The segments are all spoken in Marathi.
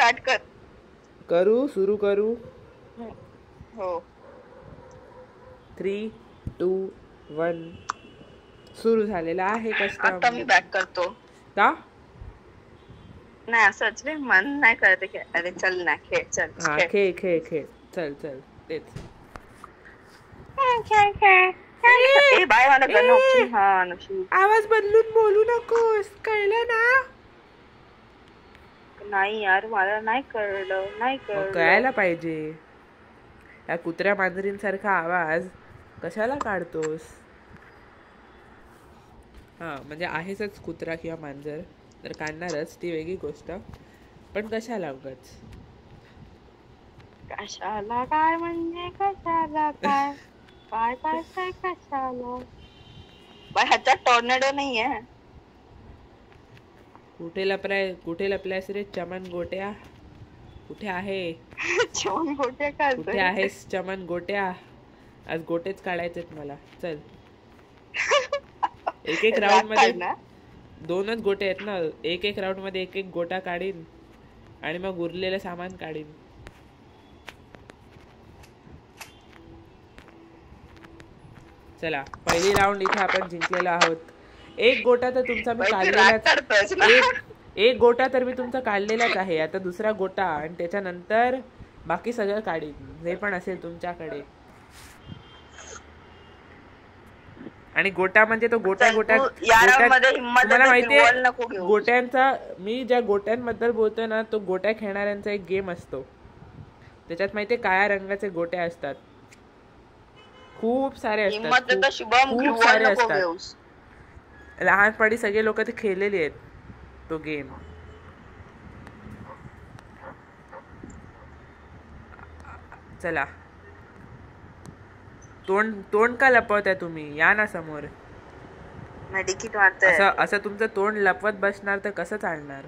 स्टार्ट कर. सुरू करू. हो 3, 2, 1 सुरू झालेला आहे कस्टम. आता मी बॅक करतो. का नाही असंच रे, मन नाही करत खेळ. अरे चल ना खेळ, चल हा खेळ खेळ खेळ. चल चल तेच. ए बाय मला गण ऑप्शन. हा नशीब. आवाज बदलून बोलू नकोस, कळलं ना? नाही यार मला नाही कळलं, नाही कळलं. कळायला पाहिजे. या कुत्र्या मांजरींसारखा आवाज कशाला काढतोस? हा म्हणजे आहेसच कुत्रा किंवा मांजर तर काढणारच, ती वेगळी गोष्ट. पण कशाला उगाच? कशाला काय म्हणजे कशाला काय? काय काय काय कशाला? बाय ह्याच्यात टॉर्नेडो नाहीये. कुठे लपलायस रे चमन गोट्या? कुठे आहे? चमन गोट्या काय? कुठे आहेस चमन गोट्या? आज गोटेच काढायचेत मला. चल एक राऊंड मध्ये 2च गोटे आहेत ना. एक राऊंड मध्ये एक गोटा काढीन आणि मग उरलेलं सामान काढीन. चला पहिली राऊंड इथे आपण जिंकलेलो आहोत. एक गोटा तर तुमचा मी काढलेलाच. एक गोटा तर मी तुमचा काढलेलाच आहे. आता दुसरा गोटा आणि त्याच्यानंतर बाकी सगळं काढीन जे पण असेल तुमच्याकडे. आणि गोटा म्हणजे तो गोट्या तुम्हाला माहितीये गोट्यांचा, मी ज्या गोट्यांबद्दल बोलतोय ना तो गोट्या खेळणाऱ्यांचा एक गेम असतो. त्याच्यात माहितीये काळ्या रंगाचे गोटे असतात, खूप सारे असतात, खूप सारे असतात. लहानपणी सगळे लोक ते खेळलेले आहेत तो गेम. चला तोंड का लपवताय तुम्ही? या ना समोर. असं तुमचं तोंड लपवत बसणार तर कसं चालणार?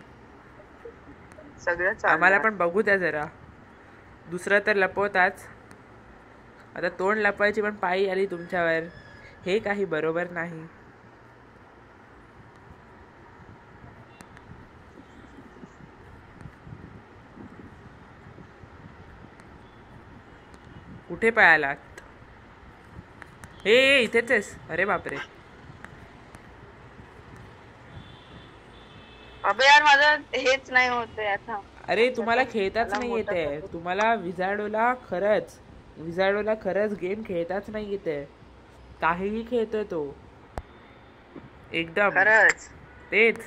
आम्हाला पण बघू द्या जरा. दुसरं तर लपवताच, आता तोंड लपवायची पण पाळी आली तुमच्यावर. हे काही बरोबर नाही. कुठे पळालात? हे इथेच आहेस? अरे बापरे. अबे यार माझं हेच नाही होतंय आता. अरे तुम्हाला खेळताच नाही येते. तुम्हाला विझार्डोला खरंच गेम खेळताच नाही येते. काहीही खेळतोय तो एकदम खरंच. तेच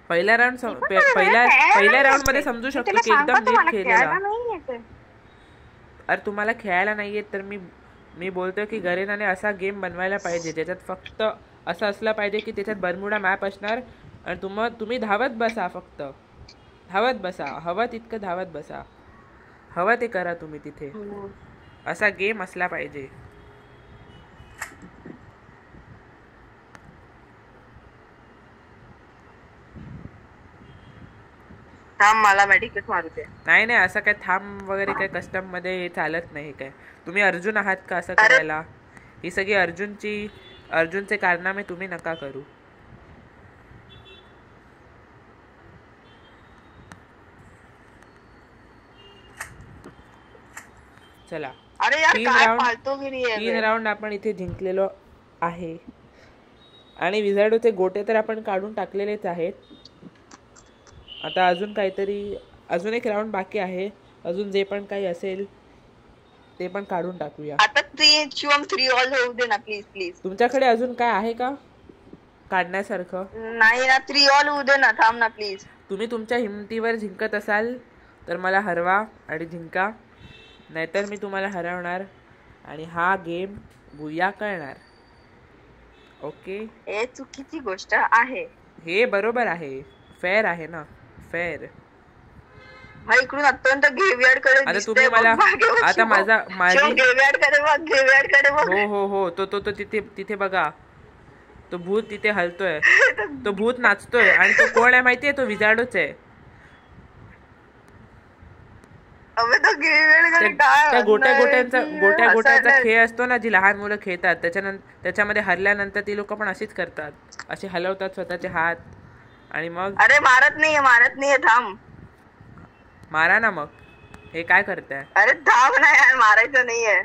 पहिल्या राऊंड मध्ये समजू शकतो की एकदम नीट खेळलेला. अरे तुम्हाला खेळायला नाही येत तर मी बोलतोय की गरेनाने असा गेम बनवायला पाहिजे ज्याच्यात फक्त असं असलं पाहिजे की त्याच्यात बर्म्युडा मॅप असणार आणि तुम्ही धावत बसा, फक्त धावत बसा, हवं तितकं धावत बसा, हवं ते करा तुम्ही तिथे. असा गेम असला पाहिजे. थांब मला मेडिकेट मारू दे. नाही असं काय थांब वगैरे काय कस्टम मध्ये चालत नाही. काय तुम्ही अर्जुन आहात का असं करायला? ही सगळी अर्जुनचे कारनामे तुम्ही नका करू. चला 3 राऊंड आपण इथे जिंकलेलो आहे आणि विझार्डोचे गोटे तर आपण काढून टाकलेलेच आहेत. आता अजून एक राऊंड बाकी आहे. अजून जे पण काही असेल ते पण काढून टाकूया. आता 3 ऑल होऊ दे ना प्लीज प्लीज. तुमच्याकडे अजून काय आहे का काढण्यासारखं? नाही ना, 3 ऑल होऊ दे ना, थांब ना प्लीज. तुम्ही तुमच्या हिमतीवर जिंकत असाल तर मला हरवा आणि जिंका, नाहीतर मी तुम्हाला हरवणार आणि हा गेम बुया करणार. ओके, हे चुकीची गोष्ट आहे. हे बरोबर आहे, फेअर आहे ना, फेअर. इकडून अत्यंत ग्रेव्हयार्ड कडे आता तुम्ही मला आता माझी ग्रेव्हयार्ड कडे बघ. हो तो तिथे बघा, तो भूत तिथे हलतोय, तो भूत नाचतोय आणि तो कोण आहे माहितीये? तो विझार्डोच आहे. अबे तो गेम त्या गोट्यांचा खेळ असतो ना, जी लहान मुलं खेळतात, त्याच्यामध्ये हरल्यानंतर ती लोक पण अशीच करतात, असे हलवतात स्वतःचे हात आणि मग. अरे मारत नाहीये थांब. मारा ना मग. हे काय करताय? अरे थांब ना यार, मारायचं नाहीये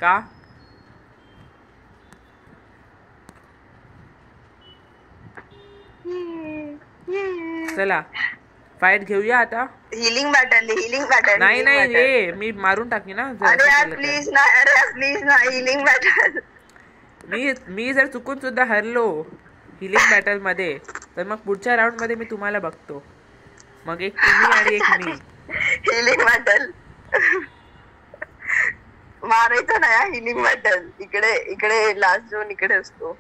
का? चला फाईट घेऊया आता. हिलिंग बॅटल नाही ये मी मारून टाकी ना. अरे यार प्लीज ना हिलिंग बॅटल. मी जर चुकून सुद्धा हरलो हिलिंग बॅटल मध्ये, तर मग पुढच्या राऊंड मध्ये मी तुम्हाला बघतो. मग एक तुम्ही आणि एक मी. हिलिंग बॅटल मारायचं ना यार. हिलिंग बॅटल इकडे लास्ट झोन इकडे असतो.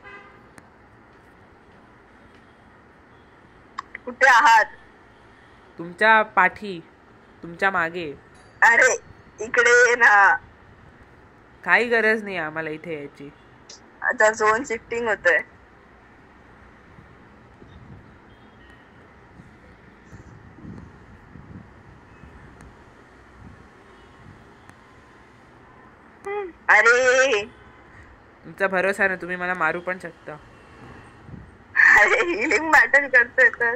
कुठे आहात? तुमच्या पाठी, तुमच्या मागे. अरे इकडे ना. काही गरज नाही आम्हाला इथे यायची. आता झोन शिफ्टिंग होतोय. अरे तुमचा भरोसा ना, तुम्ही मला मारू पण शकता. अरे हिलिंग बॅटल करतोय तर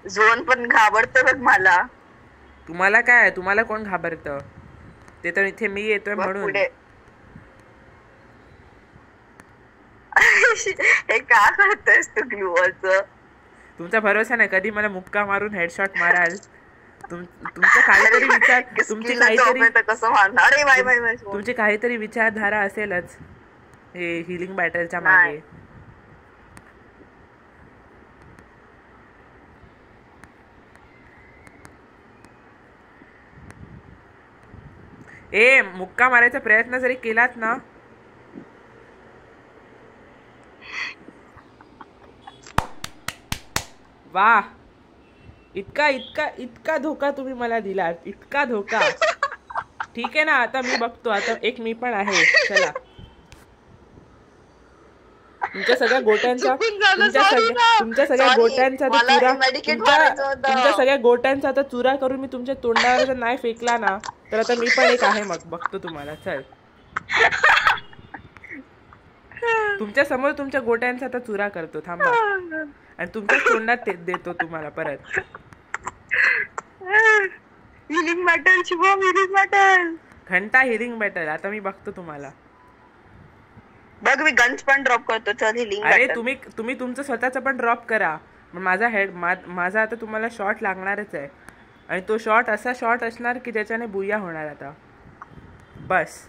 झोन पण घाबरतो बघ मला. तुम्हाला काय, तुम्हाला कोण घाबरतं? ते तर इथे मी येतोय म्हणून. हे का करतोयस तू ग्लूवरचं? तुमचा भरोसा नाही, कधी मला मुक्का मारून हेडशॉट माराल. तुमचं काहीतरी विचार, तुमची काहीतरी विचारधारा असेलच हे हिलिंग बॅटलच्या मागे. मुक्का मारायचा प्रयत्न जरी केलात ना, वा, इतका धोका तुम्ही मला दिलात, इतका धोका. ठीक आहे ना, आता मी बघतो. आता एक मी पण आहे. चला, तुमच्या सगळ्या गोट्यांचा आता चुरा करून मी तुमच्या तोंडावर जर नाही फेकला ना, तर आता मी पण एक आहे. मग बघतो तुम्हाला. चल, तुमच्या समोर तुमच्या गोट्यांचा आता चुरा करतो. थांबा. आणि तुमच्या तोंडात देतो तुम्हाला परत. Healing battle Shubham, healing battle. घंटा हिलिंग बॅटल. आता मी बघतो तुम्हाला. बघ मी गन्स पण ड्रॉप करतो. चल हिलिंग बॅटल. अरे तुम्ही तुमचं स्वतःचं पण ड्रॉप करा. माझा आता तुम्हाला शॉट लागणारच आहे. आणि तो शॉट असा शॉट असणार की ज्याच्याने बुया होणार. आता बस.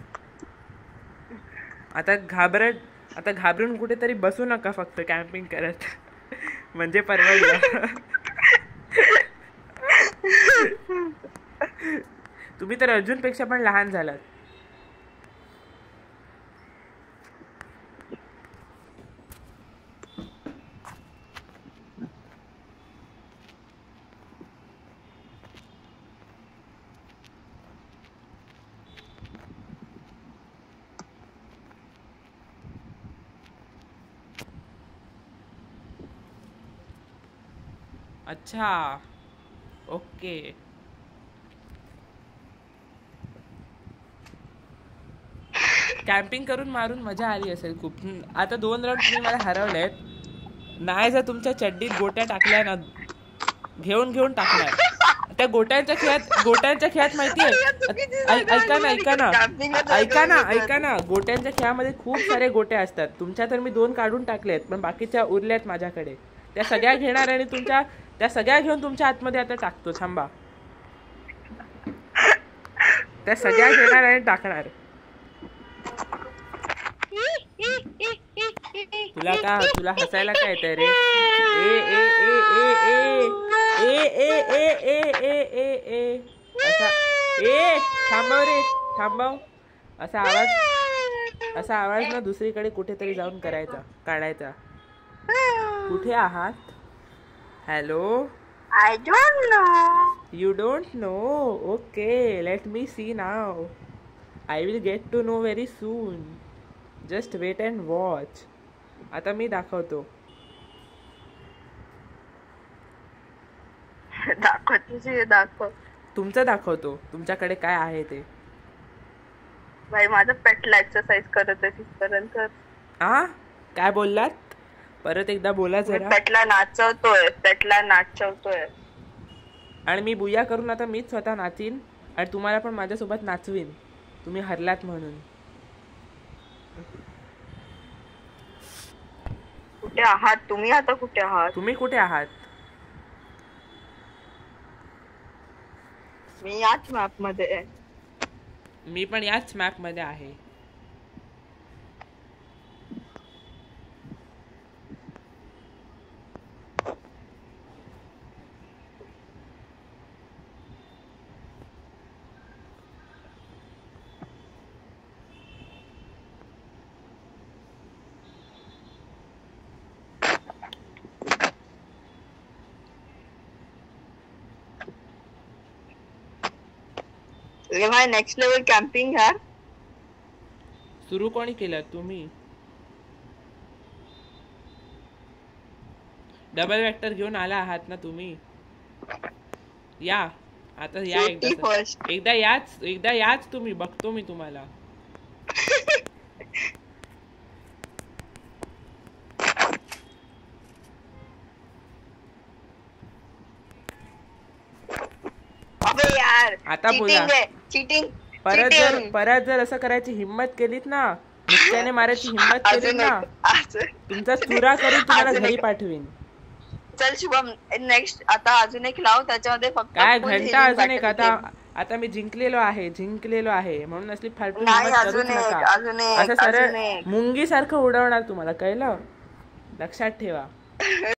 आता घाबरून कुठेतरी बसू नका फक्त कॅम्पिंग करत. म्हणजे परवडलं. तुम्ही तर अर्जुनपेक्षा पण लहान झालात. अच्छा, ओके. कॅम्पिंग करून मारून मजा आली असेल खूप. आता 2 राऊंड तुम्ही मला हरवलेत. नाही जर तुमच्या चड्डीत गोट्या टाकल्या ना, घेऊन टाकणार. त्या गोट्यांच्या खेळात माहितीये, ऐका ना, गोट्यांच्या खेळामध्ये खूप सारे गोटे असतात. तुमच्या तर मी 2 काढून टाकलेत, पण बाकीच्या उरल्यात माझ्याकडे. त्या सगळ्या घेणार आणि त्या सगळ्या घेऊन तुमच्या आतमध्ये आता टाकतो. थांबा. त्या सगळ्या घेणार आणि टाकणार. तुला हसायला काय येतंय रे? थांबव रे, थांबव. असा आवाज ना दुसरीकडे कुठेतरी जाऊन काढायचा. कुठे आहात? Hello. I don't know. You don't know? Okay, let me see now. I will get to know very soon. Just wait and watch. आता मी दाखवतो. दाखव. तुमचं दाखवतो तुमच्याकडे काय आहे ते. भाई माझं पेटला एक्सरसाइज करत आहे तिथपर्यंत. काय बोललात? परत एकदा बोला जरा. पेटला नाचवतोय. आणि मी बुया करून आता मीच स्वतः नाचीन आणि तुम्हाला पण माझ्यासोबत नाचवीन, तुम्ही हरलात म्हणून. कुठे आहात तुम्ही आता? कुठे आहात तुम्ही? कुठे आहात? मी याच मॅप मध्ये आहे. मी पण याच मॅप मध्ये आहे. ये भाई नेक्स्ट लेवल कॅम्पिंग यार. सुरू कोणी केलं? तुम्ही. डबल वेक्टर घेऊन आला आहात ना तुम्ही. या आता या एकदा याच तुम्ही. बघतो मी तुम्हाला. अबे यार आता बोला. चीटिंग. परत जर असं करायची हिम्मत केलीत ना, मुक्क्याने मारायची हिम्मत केलीत ना, तुमचा चुरा करून तुम्हाला घरी पाठवीन. चल शुभम नेक्स्ट आता अजून एक लाव, त्याच्यामध्ये फक्त काय घंटा अजून एक. आता मी जिंकलेलो आहे म्हणून असली फालतू हिम्मत करूच नका. असं सरळ मुंगी सारखं उडवणार तुम्हाला, कळलं? लक्षात ठेवा.